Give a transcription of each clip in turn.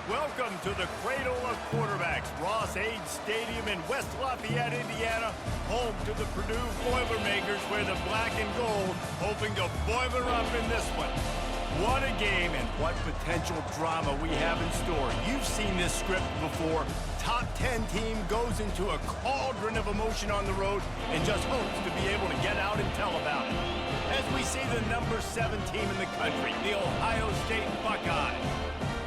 Welcome to the cradle of quarterbacks, Ross Age Stadium in West Lafayette, Indiana, home to the Purdue Boilermakers, where the black and gold hoping to boiler up in this one. What a game and what potential drama we have in store. You've seen this script before. Top 10 team goes into a cauldron of emotion on the road and just hopes to be able to get out and tell about it. As we see the number 7 team in the country, the Ohio State Buckeyes,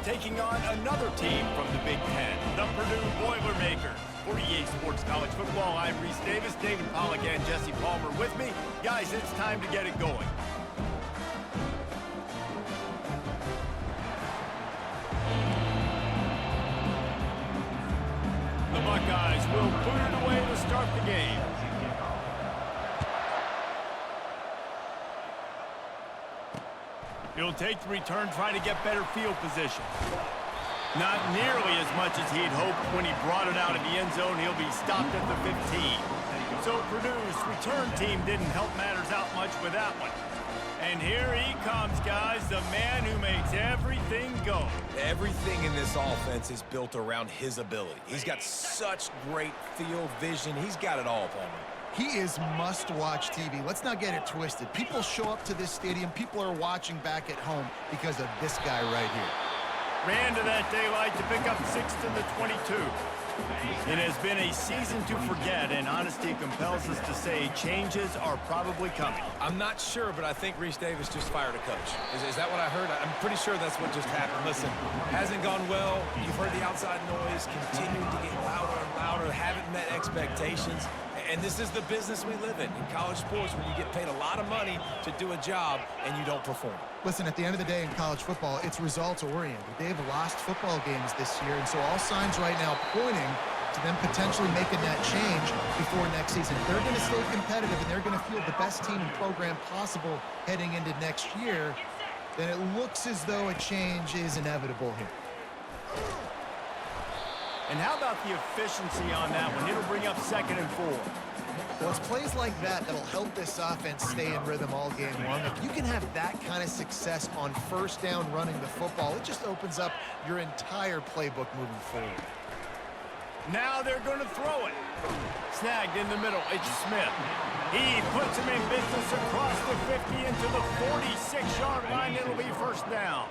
taking on another team from the Big Ten, the Purdue Boilermakers. For EA Sports College Football, I'm Reese Davis, David Pollack and Jesse Palmer with me. Guys, it's time to get it going. The Buckeyes will put it away to start the game. He'll take the return, trying to get better field position. Not nearly as much as he'd hoped when he brought it out of the end zone. He'll be stopped at the 15. So Purdue's return team didn't help matters out much with that one. And here he comes, guys, the man who makes everything go. Everything in this offense is built around his ability. He's got such great field vision. He's got it all, Palmer. He is must-watch TV. Let's not get it twisted. People show up to this stadium. People are watching back at home because of this guy right here. Ran to that daylight to pick up 6 to the 22. It has been a season to forget, and honesty compels us to say changes are probably coming. I'm not sure, but I think Reese Davis just fired a coach. Is that what I heard? I'm pretty sure that's what just happened. Listen, hasn't gone well. You've heard the outside noise, continuing to get louder and louder, haven't met expectations. And this is the business we live in college sports, when you get paid a lot of money to do a job and you don't perform. Listen, at the end of the day in college football, it's results-oriented. They've lost football games this year, and so all signs right now pointing to them potentially making that change before next season. They're going to stay competitive, and they're going to field the best team and program possible heading into next year. Then it looks as though a change is inevitable here. And how about the efficiency on that one? It'll bring up 2nd and 4. Well, it's plays like that that'll help this offense stay in rhythm all game long. If you can have that kind of success on first down running the football, it just opens up your entire playbook moving forward. Now they're going to throw it. Snagged in the middle. It's Smith. He puts him in business across the 50 into the 46-yard line. It'll be first down.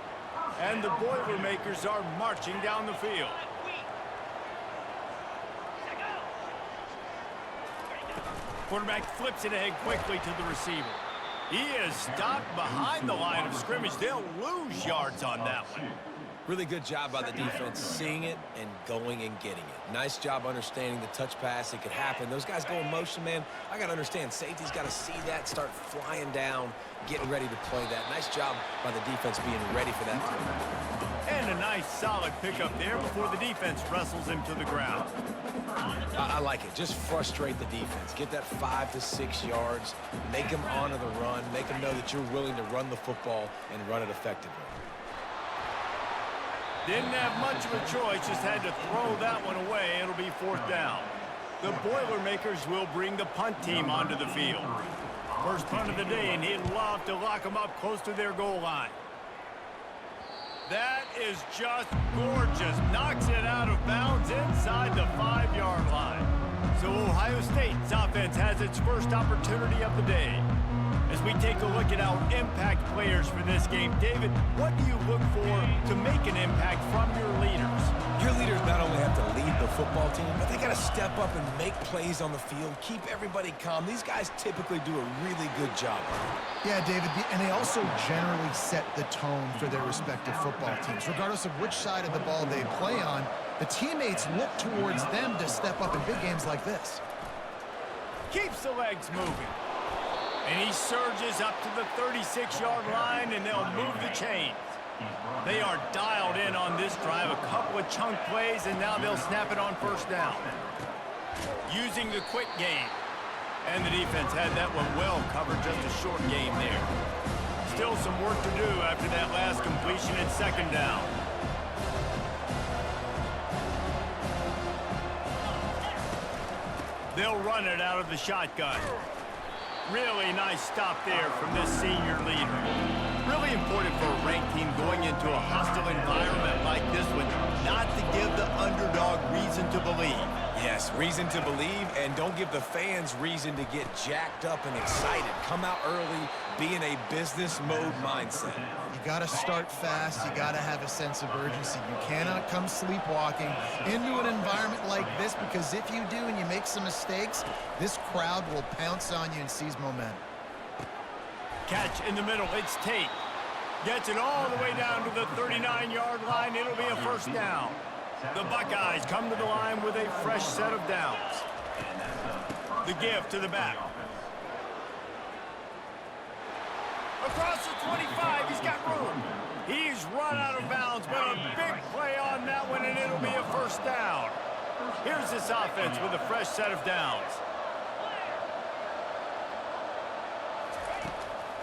And the Boilermakers are marching down the field. Quarterback flips it ahead quickly to the receiver. He is stopped behind the line of scrimmage. They'll lose yards on that one. Really good job by the defense, seeing it and going and getting it. Nice job understanding the touch pass. It could happen. Those guys go in motion, man. I got to understand, safety's got to see that, start flying down, getting ready to play that. Nice job by the defense being ready for that play. And a nice solid pickup there before the defense wrestles him to the ground. I like it. Just frustrate the defense. Get that 5 to 6 yards. Make them honor the run. Make them know that you're willing to run the football and run it effectively. Didn't have much of a choice. Just had to throw that one away. It'll be 4th down. The Boilermakers will bring the punt team onto the field. First punt of the day, and he'd love to lock them up close to their goal line. That is just gorgeous. Knocks it out of bounds inside the 5-yard line. So Ohio State's offense has its first opportunity of the day. As we take a look at our impact players for this game, David, what do you look for to make an impact from your leaders? Your leaders not only have to lead the football team, but they got to step up and make plays on the field, keep everybody calm. These guys typically do a really good job. Yeah, David, and they also generally set the tone for their respective football teams. Regardless of which side of the ball they play on, the teammates look towards them to step up in big games like this. Keeps the legs moving. And he surges up to the 36-yard line, and they'll move the chains. They are dialed in on this drive, a couple of chunk plays, and now they'll snap it on first down. Using the quick game. And the defense had that one well covered, just a short game there. Still some work to do after that last completion at 2nd down. They'll run it out of the shotgun. Really nice stop there from this senior leader. Really important for a ranked team going into a hostile environment like this one, not to give the underdog reason to believe. Yes, reason to believe, and don't give the fans reason to get jacked up and excited. Come out early, be in a business mode mindset. You got to start fast. You got to have a sense of urgency. You cannot come sleepwalking into an environment like this, because if you do and you make some mistakes, this crowd will pounce on you and seize momentum. Catch in the middle. It's Tate. Gets it all the way down to the 39-yard line. It'll be a first down. The Buckeyes come to the line with a fresh set of downs. The give to the back. Across the 25, he's got room. He's run out of bounds, but a big play on that one, and it'll be a first down. Here's this offense with a fresh set of downs.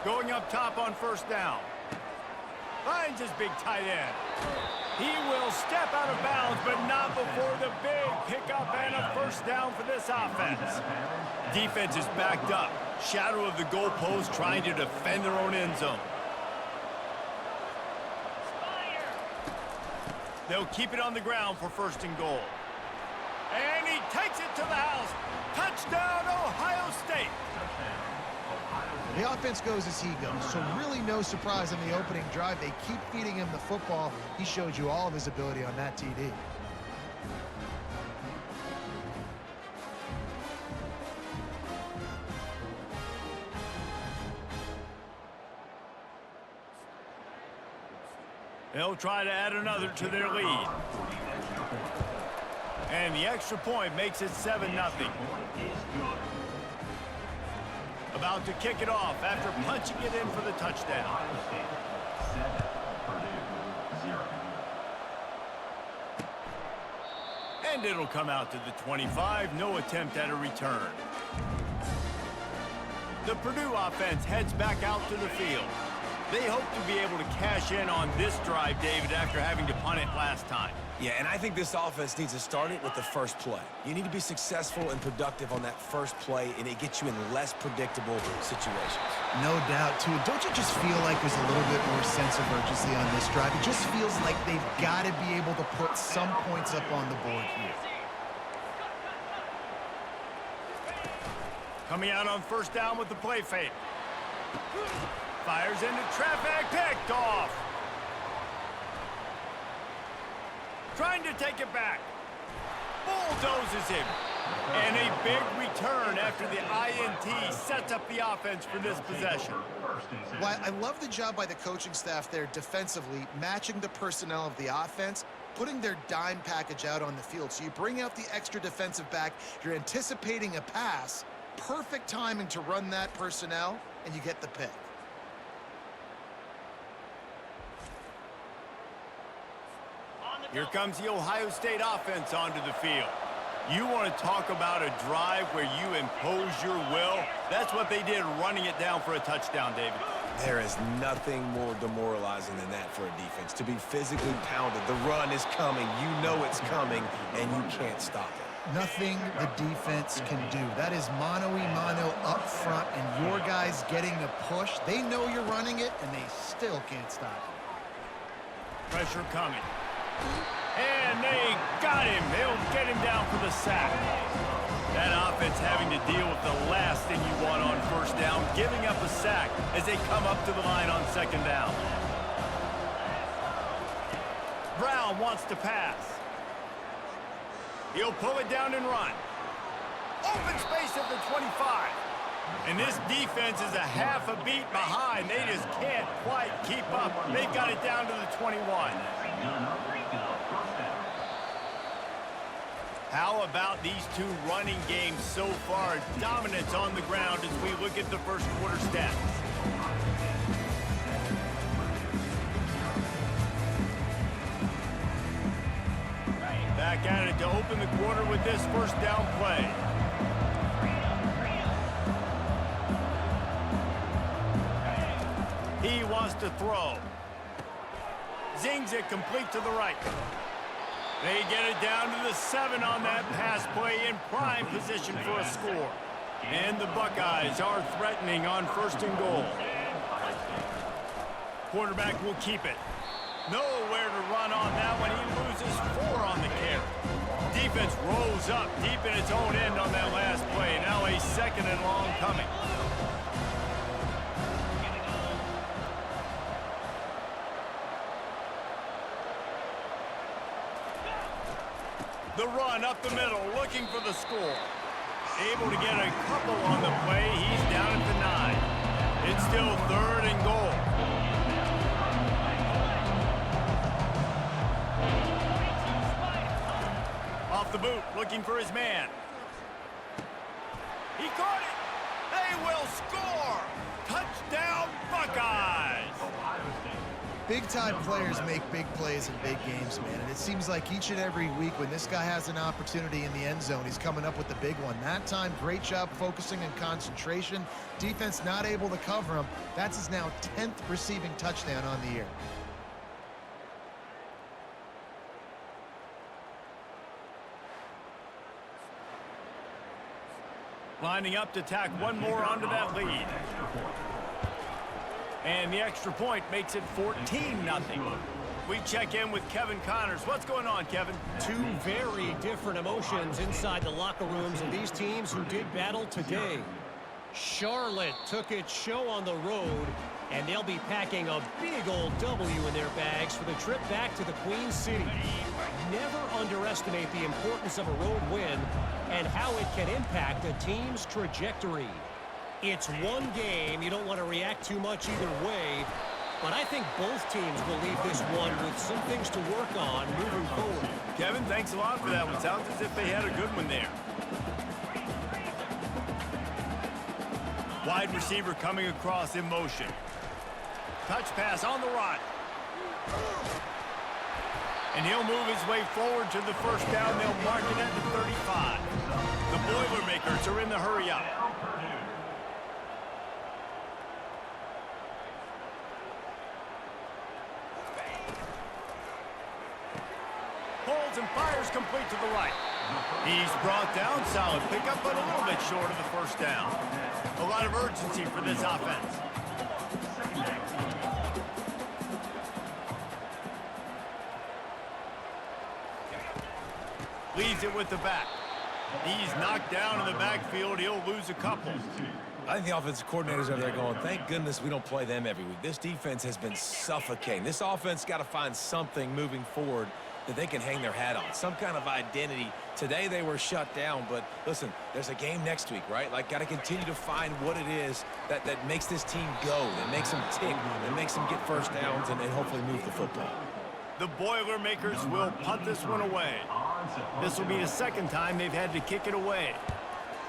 Going up top on first down. Finds his big tight end. He will step out of bounds, but not before the big pickup and a first down for this offense. Defense is backed up. Shadow of the goalpost, trying to defend their own end zone. They'll keep it on the ground for first and goal. And he takes it to the house. Touchdown, Ohio State. The offense goes as he goes, so really no surprise in the opening drive. They keep feeding him the football. He showed you all of his ability on that TD. They'll try to add another to their lead. And the extra point makes it 7-0. About to kick it off after punching it in for the touchdown. And it'll come out to the 25. No attempt at a return. The Purdue offense heads back out to the field. They hope to be able to cash in on this drive, David, after having to punt it last time. Yeah, and I think this offense needs to start it with the first play. You need to be successful and productive on that first play, and it gets you in less predictable situations. No doubt, too. Don't you just feel like there's a little bit more sense of urgency on this drive? It just feels like they've got to be able to put some points up on the board here. Coming out on first down with the play fake. Fires into traffic, picked off. Trying to take it back. Bulldozes him. And a big return after the INT sets up the offense for this possession. Well, I love the job by the coaching staff there defensively, matching the personnel of the offense, putting their dime package out on the field. So you bring out the extra defensive back, you're anticipating a pass, perfect timing to run that personnel, and you get the pick. Here comes the Ohio State offense onto the field. You want to talk about a drive where you impose your will? That's what they did, running it down for a touchdown, David. There is nothing more demoralizing than that for a defense, to be physically pounded. The run is coming. You know it's coming, and you can't stop it. Nothing the defense can do. That is mano-a-mano up front, and your guys getting the push. They know you're running it, and they still can't stop it. Pressure coming. And they got him. They'll get him down for the sack. That offense having to deal with the last thing you want on first down, giving up a sack as they come up to the line on second down. Brown wants to pass. He'll pull it down and run. Open space at the 25. And this defense is a half a beat behind. They just can't quite keep up. They've got it down to the 21. How about these two running games so far? Dominance on the ground as we look at the first quarter stats. Back at it to open the quarter with this first down play. He wants to throw. Zings it complete to the right. They get it down to the 7 on that pass play, in prime position for a score. And the Buckeyes are threatening on first and goal. Quarterback will keep it. Nowhere to run on that one. He loses 4 on the carry. Defense rolls up deep in its own end on that last play. Now a 2nd and long coming. The run up the middle, looking for the score. Able to get a couple on the play. He's down at the 9. It's still 3rd and goal. Off the boot, looking for his man. He caught it. They will score. Touchdown, Buckeyes. Big-time players make big plays in big games, man. And it seems like each and every week when this guy has an opportunity in the end zone, he's coming up with the big one. That time, great job focusing and concentration. Defense not able to cover him. That's his now 10th receiving touchdown on the year. Lining up to tack one more onto that lead. And the extra point makes it 14-0. We check in with Kevin Connors. What's going on, Kevin? Two very different emotions inside the locker rooms of these teams who did battle today. Charlotte took its show on the road, and they'll be packing a big old W in their bags for the trip back to the Queen City. Never underestimate the importance of a road win and how it can impact a team's trajectory. It's one game. You don't want to react too much either way, but I think both teams will leave this one with some things to work on moving forward. Kevin, thanks a lot for that one. Sounds as if they had a good one there. Wide receiver coming across in motion. Touch pass on the run. And he'll move his way forward to the first down. They'll mark it at the 35. The Boilermakers are in the hurry up. Holds and fires complete to the right. He's brought down, solid pickup, but a little bit short of the first down. A lot of urgency for this offense. Leaves it with the back. He's knocked down in the backfield. He'll lose a couple. I think the offensive coordinators over there going, thank goodness we don't play them every week. This defense has been suffocating. This offense got to find something moving forward that they can hang their hat on, some kind of identity. Today they were shut down, but listen, there's a game next week, right? Like, got to continue to find what it is that makes this team go, that makes them tick, that makes them get first downs and hopefully move the football. The Boilermakers will punt this one away. This will be the second time they've had to kick it away.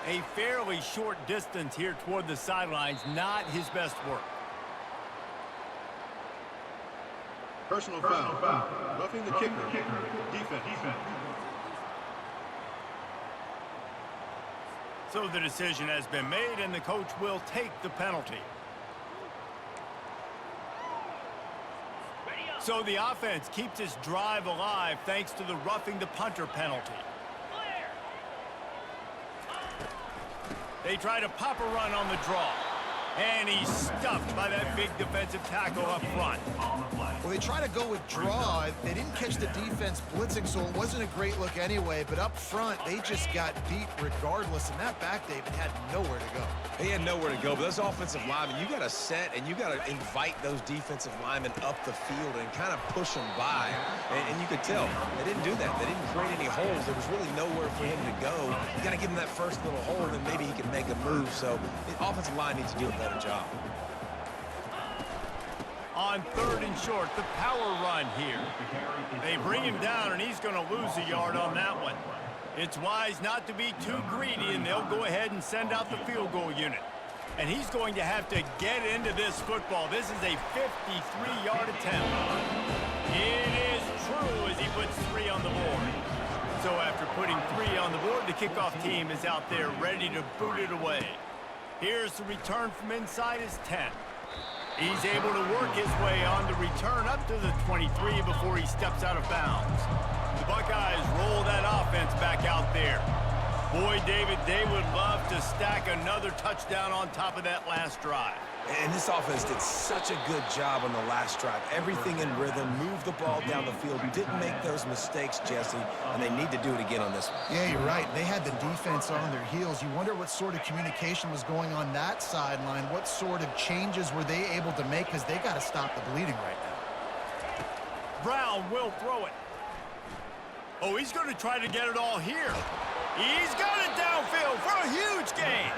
A fairly short distance here toward the sidelines, not his best work. Personal foul. Roughing the kicker. Defense. So the decision has been made, and the coach will take the penalty. So the offense keeps its drive alive thanks to the roughing the punter penalty. They try to pop a run on the draw. And he's stuffed by that big defensive tackle up front. Well, they try to go with draw. They didn't catch the defense blitzing, so it wasn't a great look anyway. But up front, they just got beat regardless. And that back, David, had nowhere to go. He had nowhere to go, but those offensive linemen, you got to set and you got to invite those defensive linemen up the field and kind of push them by. And you could tell they didn't do that. They didn't create any holes. There was really nowhere for him to go. You got to give him that first little hole, and then maybe he can make a move. So the offensive line needs to do a better job. On 3rd and short, the power run here. They bring him down, and he's going to lose a yard on that one. It's wise not to be too greedy, and they'll go ahead and send out the field goal unit. And he's going to have to get into this football. This is a 53-yard attempt. It is true as he puts 3 on the board. So after putting 3 on the board, the kickoff team is out there ready to boot it away. Here's the return from inside his 10. He's able to work his way on the return up to the 23 before he steps out of bounds. The Buckeyes roll that offense back out there. Boy, David, they would love to stack another touchdown on top of that last drive. And this offense did such a good job on the last drive. Everything in rhythm, moved the ball down the field, didn't make those mistakes, Jesse, and they need to do it again on this one. Yeah, you're right. They had the defense on their heels. You wonder what sort of communication was going on that sideline. What sort of changes were they able to make, because they got to stop the bleeding right now. Brown will throw it. Oh, he's going to try to get it all here. He's got it downfield for a huge gain.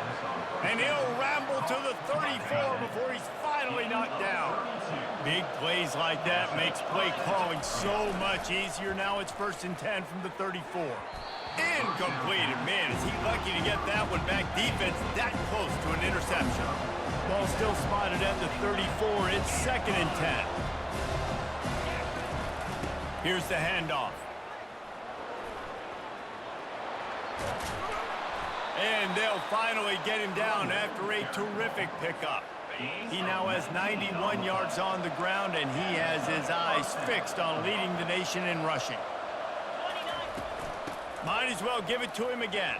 And he'll ramble to the 34 before he's finally knocked down. Big plays like that makes play calling so much easier. Now it's 1st and 10 from the 34. Incomplete. And man, is he lucky to get that one back. Defense that close to an interception. Ball still spotted at the 34. It's 2nd and 10. Here's the handoff. And they'll finally get him down after a terrific pickup. He now has 91 yards on the ground, and he has his eyes fixed on leading the nation in rushing. Might as well give it to him again.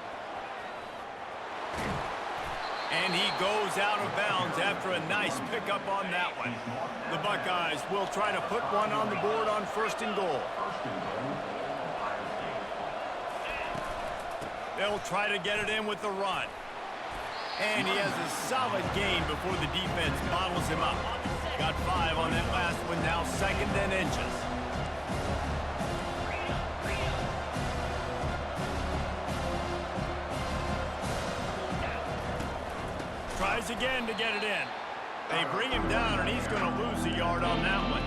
And he goes out of bounds after a nice pickup on that one. The Buckeyes will try to put one on the board on 1st and goal. They'll try to get it in with the run. And he has a solid gain before the defense bottles him up. Got 5 on that last one, now 2nd and inches. Tries again to get it in. They bring him down, and he's going to lose a yard on that one.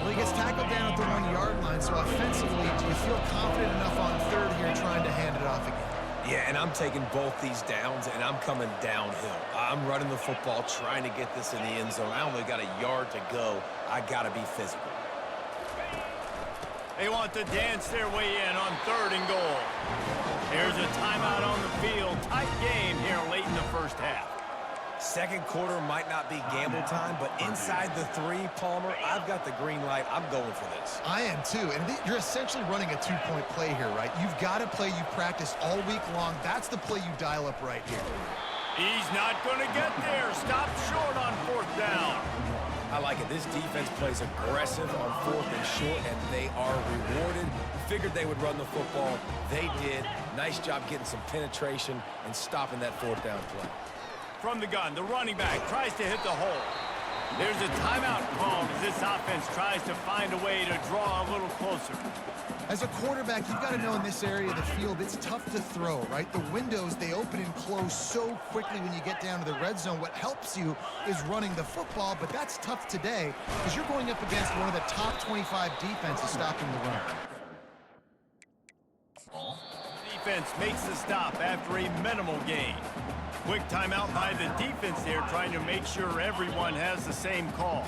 Well, he gets tackled down at the 1-yard line, so offensively, do you feel confident enough on 3rd here trying to hand it off again? Yeah, and I'm taking both these downs, and I'm coming downhill. I'm running the football, trying to get this in the end zone. I only got a yard to go. I got to be physical. They want to dance their way in on 3rd and goal. Here's a timeout on the field. Tight game here late in the 1st half. 2nd quarter might not be gamble time, but inside the 3, Palmer, I've got the green light. I'm going for this. I am too, and you're essentially running a 2-point play here, right? You've got a play you practice all week long. That's the play you dial up right here. He's not going to get there. Stop short on 4th down. I like it. This defense plays aggressive on 4th and short, and they are rewarded. Figured they would run the football. They did. Nice job getting some penetration and stopping that 4th down play. From the gun, the running back tries to hit the hole. There's a timeout called as this offense tries to find a way to draw a little closer. As a quarterback, you've got to know in this area of the field, it's tough to throw, right? The windows, they open and close so quickly when you get down to the red zone. What helps you is running the football, but that's tough today because you're going up against one of the top 25 defenses stopping the run. Defense makes the stop after a minimal gain. Quick timeout by the defense there, trying to make sure everyone has the same call.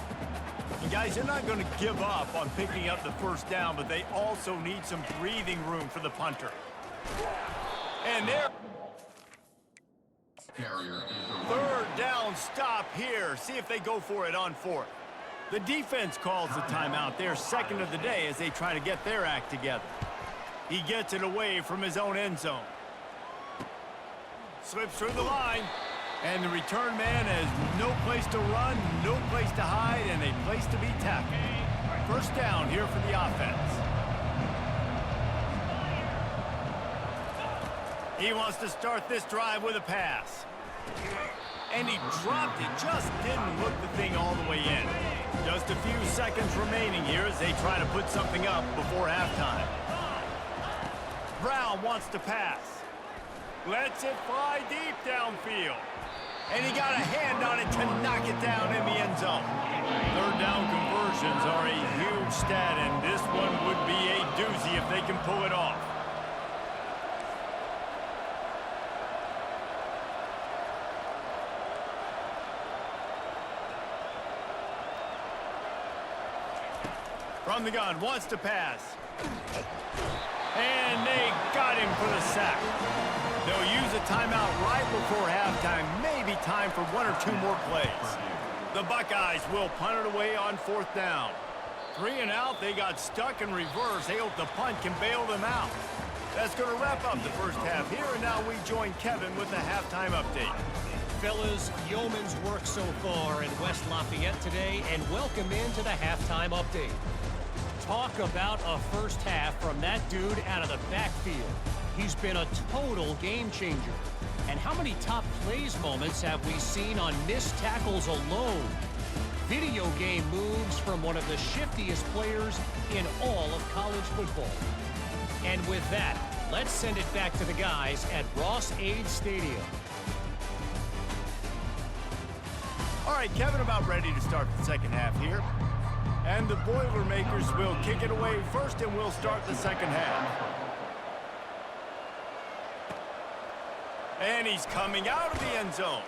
And guys, they're not going to give up on picking up the 1st down, but they also need some breathing room for the punter. And there. 3rd down stop here. See if they go for it on 4th. The defense calls the timeout. They're 2nd of the day as they try to get their act together. He gets it away from his own end zone. Slips through the line, and the return man has no place to run, no place to hide, and a place to be tackled. 1st down here for the offense. He wants to start this drive with a pass. And he dropped it, just didn't look the thing all the way in. Just a few seconds remaining here as they try to put something up before halftime. Brown wants to pass. Lets it fly deep downfield. And he got a hand on it to knock it down in the end zone. 3rd down conversions are a huge stat, and this one would be a doozy if they can pull it off. From the gun, wants to pass. And they got him for the sack. They'll use a timeout right before halftime. Maybe time for 1 or 2 more plays. The Buckeyes will punt it away on 4th down. 3 and out, they got stuck in reverse. They hope the punt can bail them out. That's going to wrap up the 1st half here, and now we join Kevin with the halftime update. Fellas, yeoman's work so far in West Lafayette today, and welcome into the halftime update. Talk about a first half from that dude out of the backfield. He's been a total game changer. And how many top plays moments have we seen on missed tackles alone? Video game moves from one of the shiftiest players in all of college football. And with that, let's send it back to the guys at Ross-Ade Stadium. All right, Kevin, about ready to start the second half here. And the Boilermakers will kick it away first, and we'll start the second half. And he's coming out of the end zone.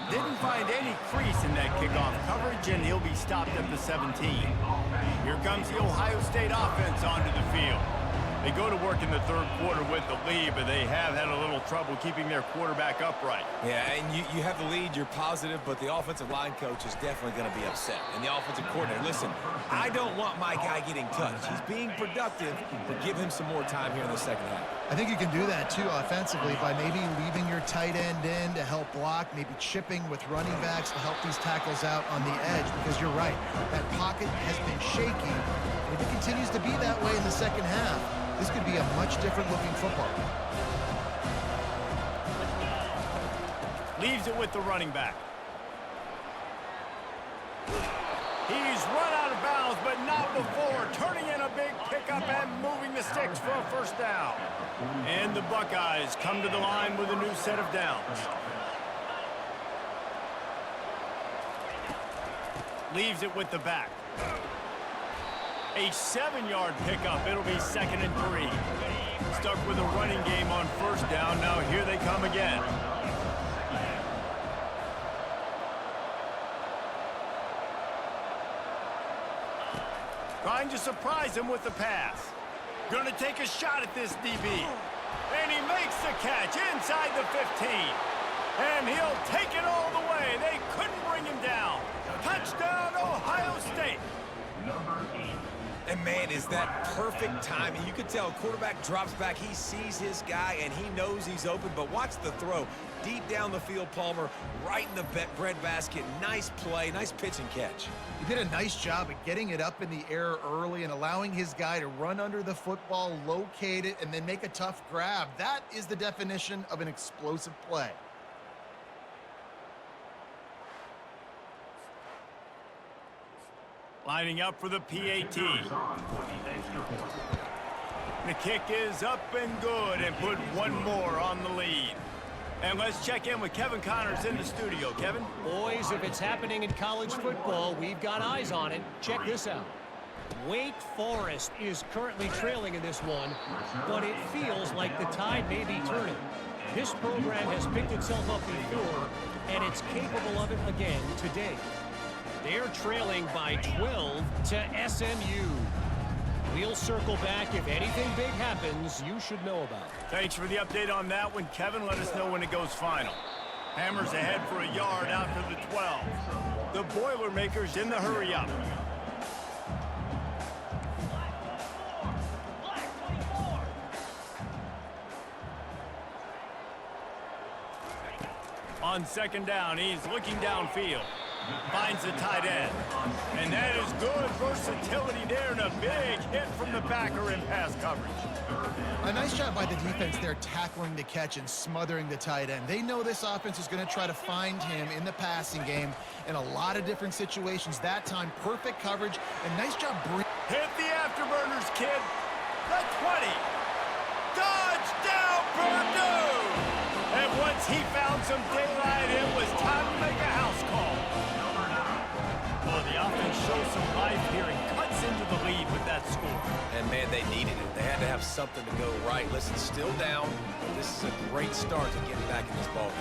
Didn't find any crease in that kickoff coverage, and he'll be stopped at the 17. Here comes the Ohio State offense onto the field. They go to work in the third quarter with the lead, but they have had a little trouble keeping their quarterback upright. Yeah, and you have the lead, you're positive, but the offensive line coach is definitely going to be upset. And the offensive coordinator, listen, I don't want my guy getting touched. He's being productive, but give him some more time here in the second half. I think you can do that, too, offensively, by maybe leaving your tight end in to help block, maybe chipping with running backs to help these tackles out on the edge, because you're right, that pocket has been shaky. And if it continues to be that way in the second half, this could be a much different-looking football. Leaves it with the running back. He's run out of bounds, but not before. Turning in a big pickup and moving the sticks for a first down. And the Buckeyes come to the line with a new set of downs. Leaves it with the back. A 7-yard pickup. It'll be 2nd and 3. Stuck with a running game on first down. Now here they come again. Trying to surprise him with the pass. Gonna take a shot at this DB. And he makes the catch inside the 15. And he'll take it all the way. They couldn't bring him down. Touchdown, Ohio State. Number 8. And, man, is that perfect timing. You can tell quarterback drops back. He sees his guy, and he knows he's open. But watch the throw. Deep down the field, Palmer, right in the breadbasket. Nice play, nice pitch and catch. He did a nice job of getting it up in the air early and allowing his guy to run under the football, locate it, and then make a tough grab. That is the definition of an explosive play. Lining up for the PAT. The kick is up and good, and put one more on the lead. And let's check in with Kevin Connors in the studio. Kevin? Boys, if it's happening in college football, we've got eyes on it. Check this out. Wake Forest is currently trailing in this one, but it feels like the tide may be turning. This program has picked itself up before, and it's capable of it again today. They're trailing by 12 to SMU. We'll circle back. If anything big happens, you should know about it. Thanks for the update on that one, Kevin. Let us know when it goes final. Hammers ahead for a yard out to the 12. The Boilermakers in the hurry up. On second down, he's looking downfield. Finds the tight end. And that is good versatility there, and a big hit from the backer in pass coverage. A nice job by the defense there, tackling the catch and smothering the tight end. They know this offense is going to try to find him in the passing game in a lot of different situations. That time, perfect coverage, and nice job. Hit the afterburners, kid. The 20. Touchdown, Purdue! And once he found some daylight, it was time to make a house call. Well, the offense shows some life here and cuts into the lead with that score. And, man, they needed it. They had to have something to go right. Listen, still down, but this is a great start to getting back in this ballgame.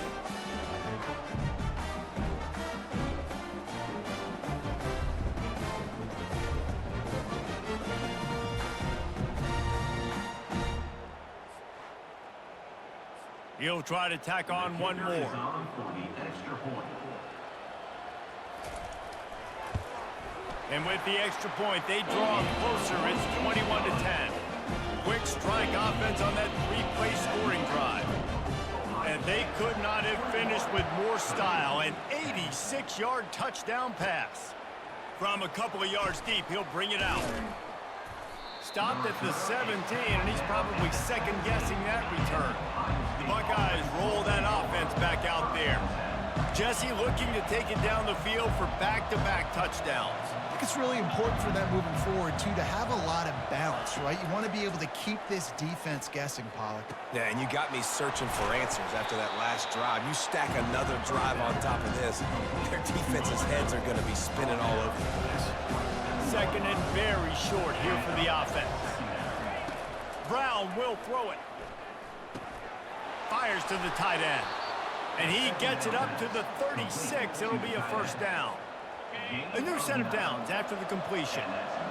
He'll try to tack on one more. And with the extra point, they draw closer. It's 21-10. Quick strike offense on that three-play scoring drive. And they could not have finish with more style, an 86-yard touchdown pass. From a couple of yards deep, he'll bring it out. Stopped at the 17, and he's probably second-guessing that return. The Buckeyes roll that offense back out there. Jesse looking to take it down the field for back-to-back touchdowns. I think it's really important for them moving forward, too, to have a lot of balance, right? You want to be able to keep this defense guessing, Pollock. Yeah, and you got me searching for answers after that last drive. You stack another drive on top of this, their defense's heads are going to be spinning all over the place. Second and very short here for the offense. Brown will throw it. Fires to the tight end. And he gets it up to the 36. It'll be a first down. A new set of downs after the completion.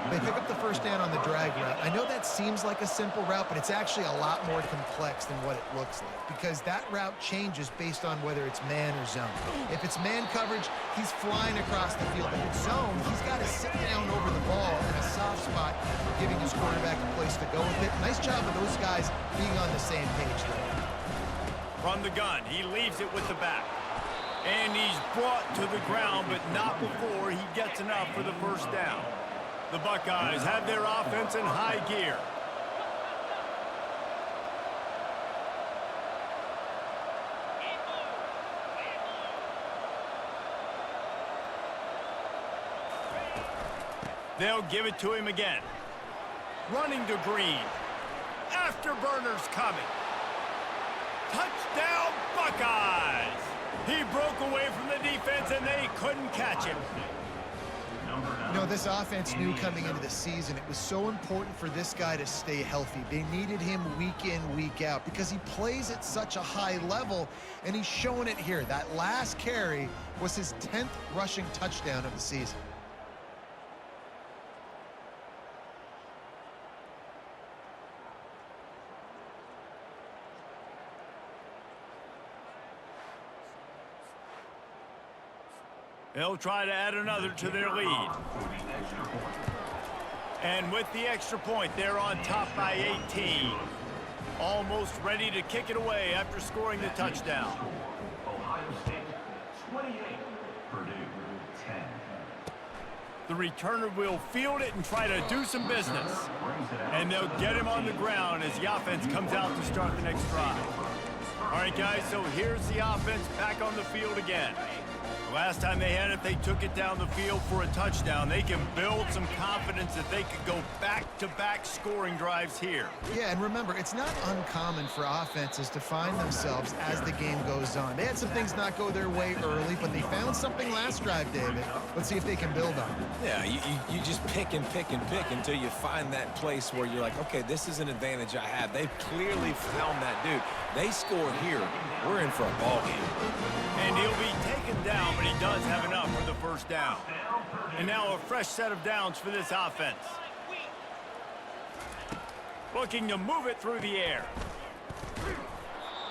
They pick up the first down on the drag route. I know that seems like a simple route, but it's actually a lot more complex than what it looks like, because that route changes based on whether it's man or zone. If it's man coverage, he's flying across the field. If it's zone, he's got to sit down over the ball in a soft spot, giving his quarterback a place to go with it. Nice job of those guys being on the same page there. From the gun, he leaves it with the back. And he's brought to the ground, but not before he gets enough for the first down. The Buckeyes have their offense in high gear. They'll give it to him again. Running to Green. Afterburners coming. Touchdown, Buckeyes! He broke away from the defense, and they couldn't catch him. You know, this offense knew coming into the season it was so important for this guy to stay healthy. They needed him week in, week out, because he plays at such a high level, and he's showing it here. That last carry was his 10th rushing touchdown of the season. They'll try to add another to their lead. And with the extra point, they're on top by 18. Almost ready to kick it away after scoring the touchdown. Ohio State 28, Purdue 10. The returner will field it and try to do some business. And they'll get him on the ground as the offense comes out to start the next drive. All right, guys, so here's the offense back on the field again. Last time they had it, they took it down the field for a touchdown. They can build some confidence that they could go back-to-back scoring drives here. Yeah, and remember, it's not uncommon for offenses to find themselves as the game goes on. They had some things not go their way early, but they found something last drive, David. Let's see if they can build on it. Yeah, you just pick and pick and pick until you find that place where you're like, okay, this is an advantage I have. They've clearly found that dude. They score here, we're in for a ball game. And he'll be taken down, but he does have enough for the first down. And now a fresh set of downs for this offense. Looking to move it through the air.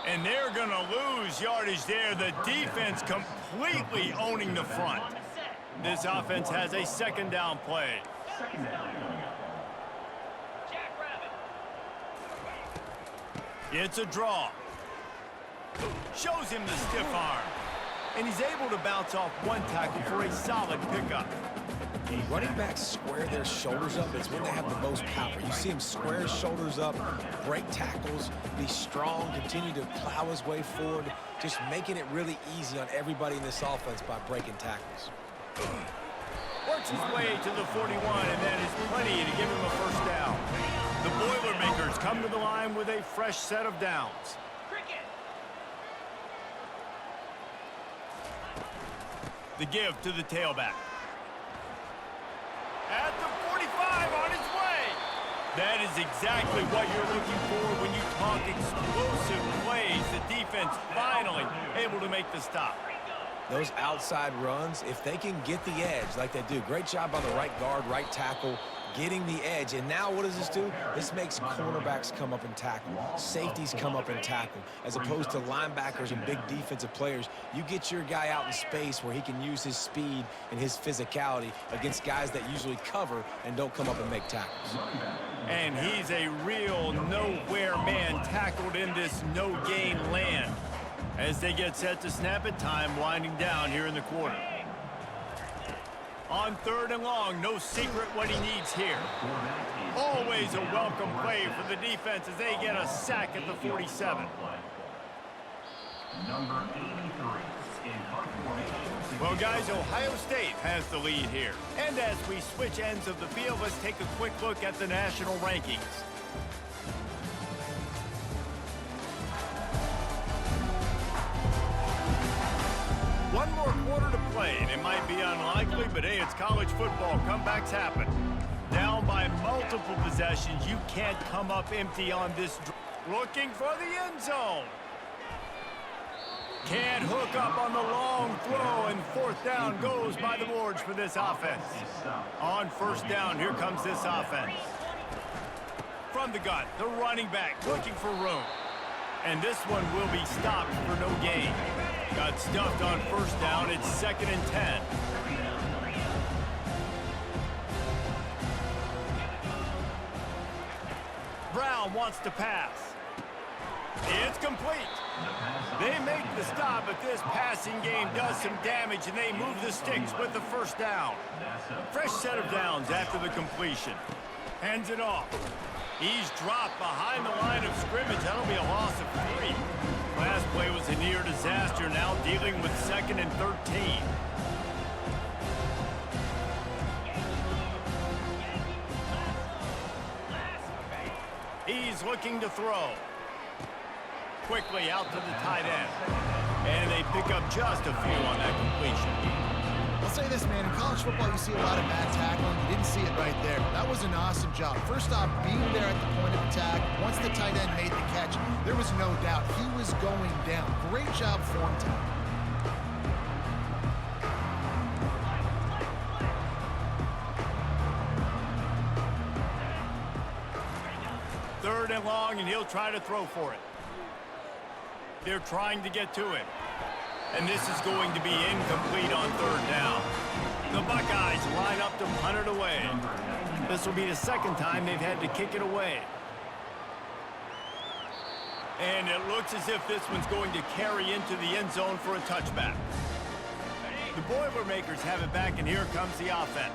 And they're going to lose yardage there. The defense completely owning the front. This offense has a second down play. It's a draw. Shows him the stiff arm. And he's able to bounce off one tackle for a solid pickup. Running backs square their shoulders up. It's when they have the most power. You see him square his shoulders up, break tackles, be strong, continue to plow his way forward, just making it really easy on everybody in this offense by breaking tackles. Works his way to the 41, and that is plenty to give him a first down. The Boilermakers come to the line with a fresh set of downs. The give to the tailback. At the 45, on his way. That is exactly what you're looking for when you talk explosive plays. The defense finally able to make the stop. Those outside runs, if they can get the edge like they do, great job by the right guard, right tackle, getting the edge. And now what does this do? This makes cornerbacks come up and tackle. Safeties come up and tackle. As opposed to linebackers and big defensive players, you get your guy out in space where he can use his speed and his physicality against guys that usually cover and don't come up and make tackles. And he's a real nowhere man tackled in this no-gain land. As they get set to snap it, time winding down here in the quarter. On 3rd and long, no secret what he needs here. Always a welcome play for the defense as they get a sack at the 47. Number 83 in punt formation. Well, guys, Ohio State has the lead here. And as we switch ends of the field, let's take a quick look at the national rankings. One more quarter to play, and it might be unlikely, but hey, it's college football. Comebacks happen. Down by multiple possessions, you can't come up empty on this. Looking for the end zone. Can't hook up on the long throw, and 4th down goes by the boards for this offense. On 1st down, here comes this offense. From the gun, the running back looking for room. And this one will be stopped for no gain. Got stuffed on 1st down. It's 2nd and 10. Brown wants to pass. It's complete. They make the stop, but this passing game does some damage, and they move the sticks with the 1st down. Fresh set of downs after the completion. Hands it off. He's dropped behind the line of scrimmage. That'll be a loss of 3. Last play was a near disaster, now dealing with 2nd and 13. He's looking to throw. Quickly out to the tight end. And they pick up just a few on that completion. I'll say this, man, in college football, you see a lot of bad tackling. You didn't see it right there. That was an awesome job. First off, being there at the point of attack. Once the tight end made the catch, there was no doubt he was going down. Great job form time. Third and long, and he'll try to throw for it. They're trying to get to him. And this is going to be incomplete on 3rd down. The Buckeyes line up to punt it away. This will be the 2nd time they've had to kick it away. And it looks as if this one's going to carry into the end zone for a touchback. The Boilermakers have it back, and here comes the offense.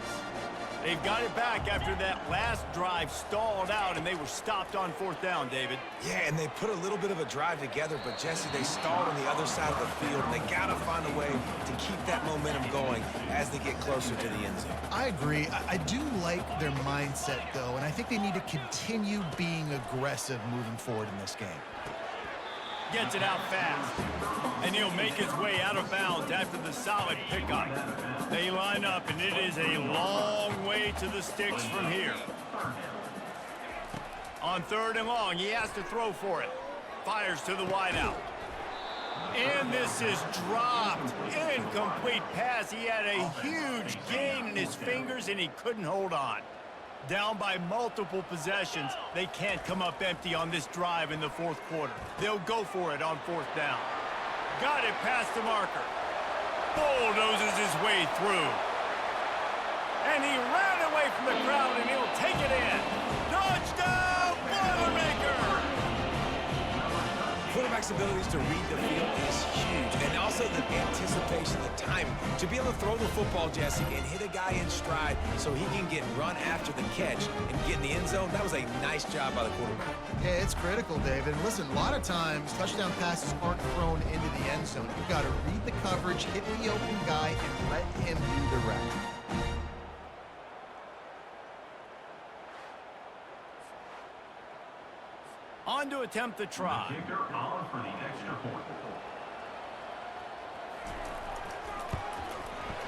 They've got it back after that last drive stalled out, and they were stopped on 4th down, David. Yeah, and they put a little bit of a drive together, but Jesse, they stalled on the other side of the field, and they got to find a way to keep that momentum going as they get closer to the end zone. I agree. I do like their mindset, though, and I think they need to continue being aggressive moving forward in this game. Gets it out fast, and he'll make his way out of bounds after the solid pickup. They line up, and it is a long way to the sticks from here. On 3rd and long, he has to throw for it. Fires to the wideout. And this is dropped. Incomplete pass. He had a huge gain in his fingers, and he couldn't hold on. Down by multiple possessions, they can't come up empty on this drive in the 4th quarter. They'll go for it on 4th down. Got it past the marker. Bulldozes his way through. And he ran away from the crowd, and he'll take it in. Touchdown, Boilermakers! Quarterback's abilities to read the field is huge, and also the anticipation, the timing. To be able to throw the football, Jesse, and hit a guy in stride so he can get run after the catch and get in the end zone, that was a nice job by the quarterback. Yeah, it's critical, David. Listen, a lot of times, touchdown passes aren't thrown into the end zone. You've got to read the coverage, hit the open guy, and let him do the rest. On to attempt the try. Kicker on for the extra point.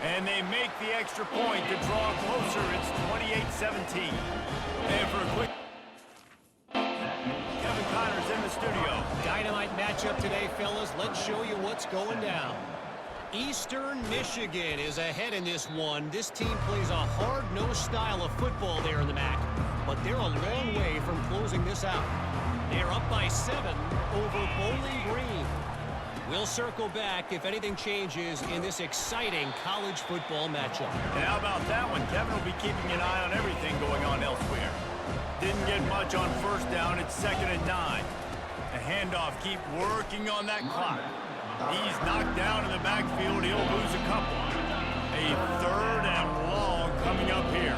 And they make the extra point to draw closer. It's 28-17. And for a quick... Kevin Connor's in the studio. Dynamite matchup today, fellas. Let's show you what's going down. Eastern Michigan is ahead in this one. This team plays a hard-nosed style of football there in the MAC, but they're a long way from closing this out. They're up by 7 over Bowling Green. We'll circle back if anything changes in this exciting college football matchup. And how about that one? Kevin will be keeping an eye on everything going on elsewhere. Didn't get much on 1st down. It's 2nd and 9. The handoff, keep working on that clock. He's knocked down in the backfield. He'll lose a couple. A 3rd and long coming up here.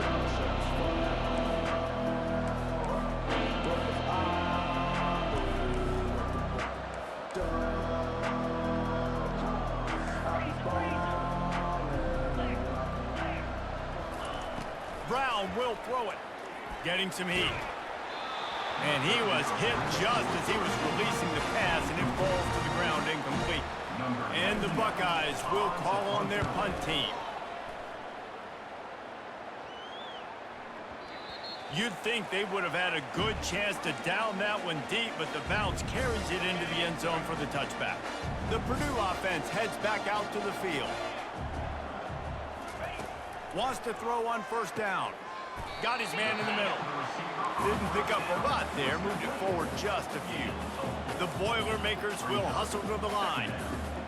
Brown will throw it. Getting some heat. And he was hit just as he was releasing the pass, and it falls to the ground incomplete. And the Buckeyes will call on their punt team. You'd think they would have had a good chance to down that one deep, but the bounce carries it into the end zone for the touchback. The Purdue offense heads back out to the field. Wants to throw on 1st down. Got his man in the middle. Didn't pick up a lot there. Moved it forward just a few. The Boilermakers will hustle to the line.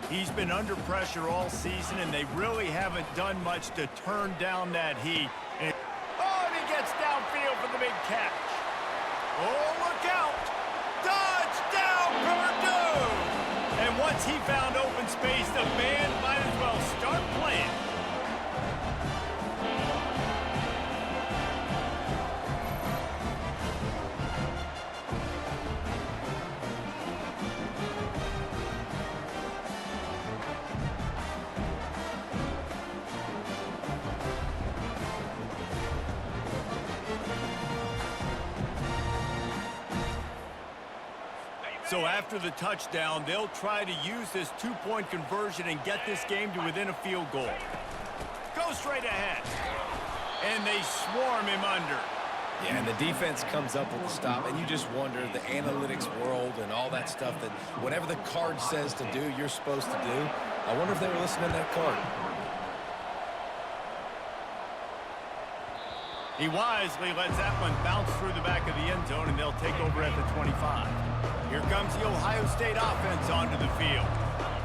He's been under pressure all season, and they really haven't done much to turn down that heat. And he gets downfield for the big catch. Oh, look out! Touchdown, Purdue! And once he found open space, the band might as well start playing. So after the touchdown, they'll try to use this 2-point conversion and get this game to within a field goal. Go straight ahead. And they swarm him under. Yeah, and the defense comes up with the stop, and you just wonder, the analytics world and all that stuff, that whatever the card says to do, you're supposed to do. I wonder if they were listening to that card. He wisely lets that one bounce through the back of the end zone, and they'll take over at the 25. Here comes the Ohio State offense onto the field.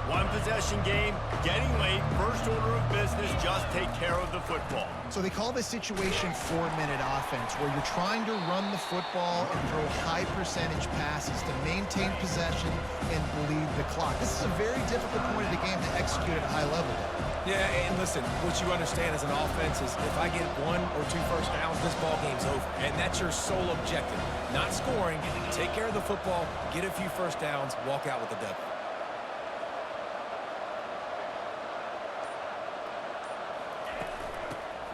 1-possession game, getting late, first order of business, just take care of the football. So they call this situation 4-minute offense, where you're trying to run the football and throw high percentage passes to maintain possession and bleed the clock. This is a very difficult point of the game to execute at a high level. Yeah, and listen, what you understand as an offense is if I get 1 or 2 first downs, this ball game's over. And that's your sole objective. Not scoring, take care of the football, get a few first downs, walk out with the W.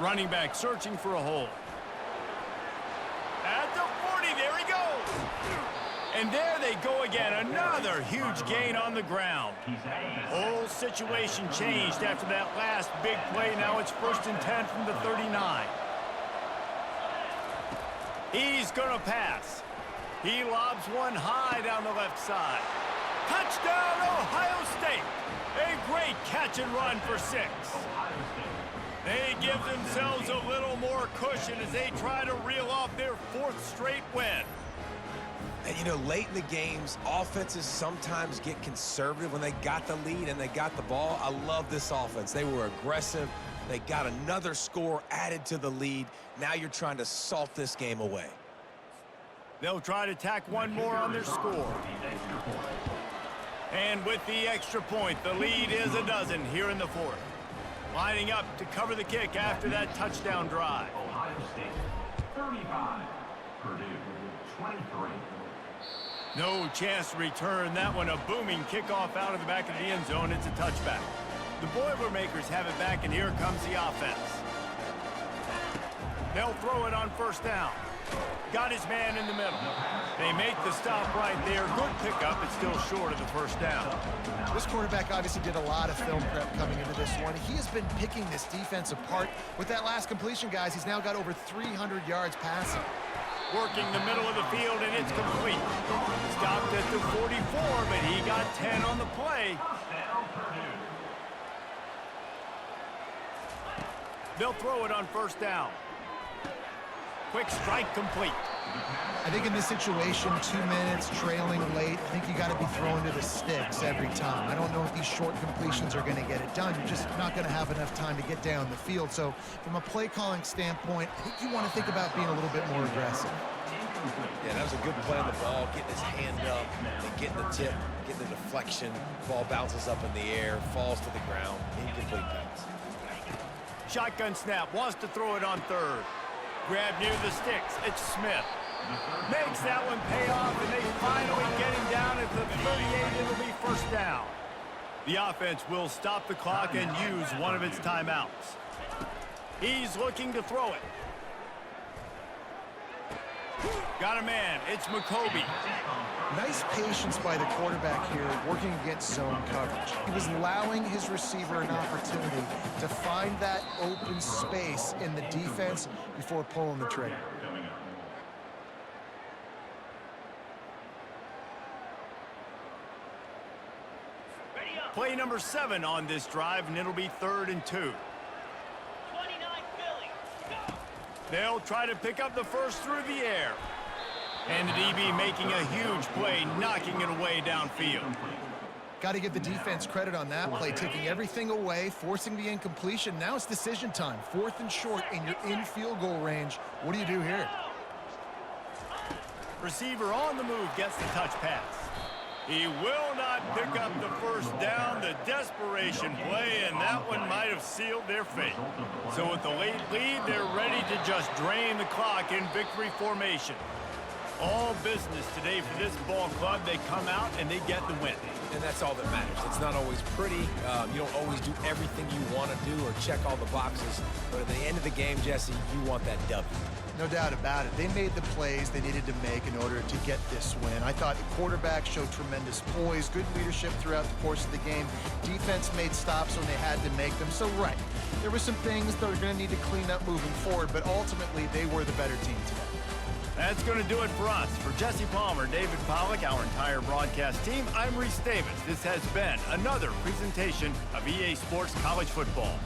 Running back searching for a hole. At the 40, there he goes. And there they go again, another huge gain on the ground. Whole situation changed after that last big play. Now it's 1st and 10 from the 39. He's gonna pass. He lobs one high down the left side. Touchdown, Ohio State. A great catch and run for 6. They give themselves a little more cushion as they try to reel off their 4th straight win. And, you know, late in the games, offenses sometimes get conservative when they got the lead and they got the ball. I love this offense. They were aggressive. They got another score added to the lead. Now you're trying to salt this game away. They'll try to tack one more on their score. And with the extra point, the lead is a dozen here in the 4th. Lining up to cover the kick after that touchdown drive. Ohio State 35, Purdue 23. No chance to return that one. A booming kickoff out of the back of the end zone. It's a touchback. The Boilermakers have it back, and here comes the offense. They'll throw it on 1st down. Got his man in the middle. They make the stop right there. Good pickup. It's still short of the 1st down. This quarterback obviously did a lot of film prep coming into this one. He has been picking this defense apart. With that last completion, guys, he's now got over 300 yards passing. Working the middle of the field, and it's complete. Stopped at the 44, but he got 10 on the play. They'll throw it on 1st down. Quick strike complete. I think in this situation, 2 minutes, trailing late, I think you got to be throwing to the sticks every time. I don't know if these short completions are going to get it done. You're just not going to have enough time to get down the field. So from a play calling standpoint, I think you want to think about being a little bit more aggressive. Yeah, that was a good play on the ball, getting his hand up and getting the tip, getting a deflection. Ball bounces up in the air, falls to the ground, incomplete pass. Shotgun snap, wants to throw it on third. Grab near the sticks, it's Smith. Makes that one pay off, and they finally get him down at the 38. It'll be first down. The offense will stop the clock and use one of its timeouts. He's looking to throw it. Got a man, it's McCoby. Nice patience by the quarterback here, working against zone coverage. He was allowing his receiver an opportunity to find that open space in the defense before pulling the trigger. Play number 7 on this drive, and it'll be 3rd and 2. They'll try to pick up the first through the air. And the DB making a huge play, knocking it away downfield. Got to give the defense credit on that play, taking everything away, forcing the incompletion. Now it's decision time. 4th and short, and you're in field goal range. What do you do here? Receiver on the move gets the touch pass. He will not pick up the first down. The desperation play, and that one might have sealed their fate. So with the late lead, they're ready to just drain the clock in victory formation. All business today for this ball club. They come out and they get the win. And that's all that matters. It's not always pretty. You don't always do everything you want to do or check all the boxes. But at the end of the game, Jesse, you want that W. No doubt about it. They made the plays they needed to make in order to get this win. I thought the quarterback showed tremendous poise, good leadership throughout the course of the game. Defense made stops when they had to make them. So, right, there were some things that are going to need to clean up moving forward, but ultimately they were the better team today. That's going to do it for us. For Jesse Palmer, David Pollack, our entire broadcast team, I'm Reese Davis. This has been another presentation of EA Sports College Football.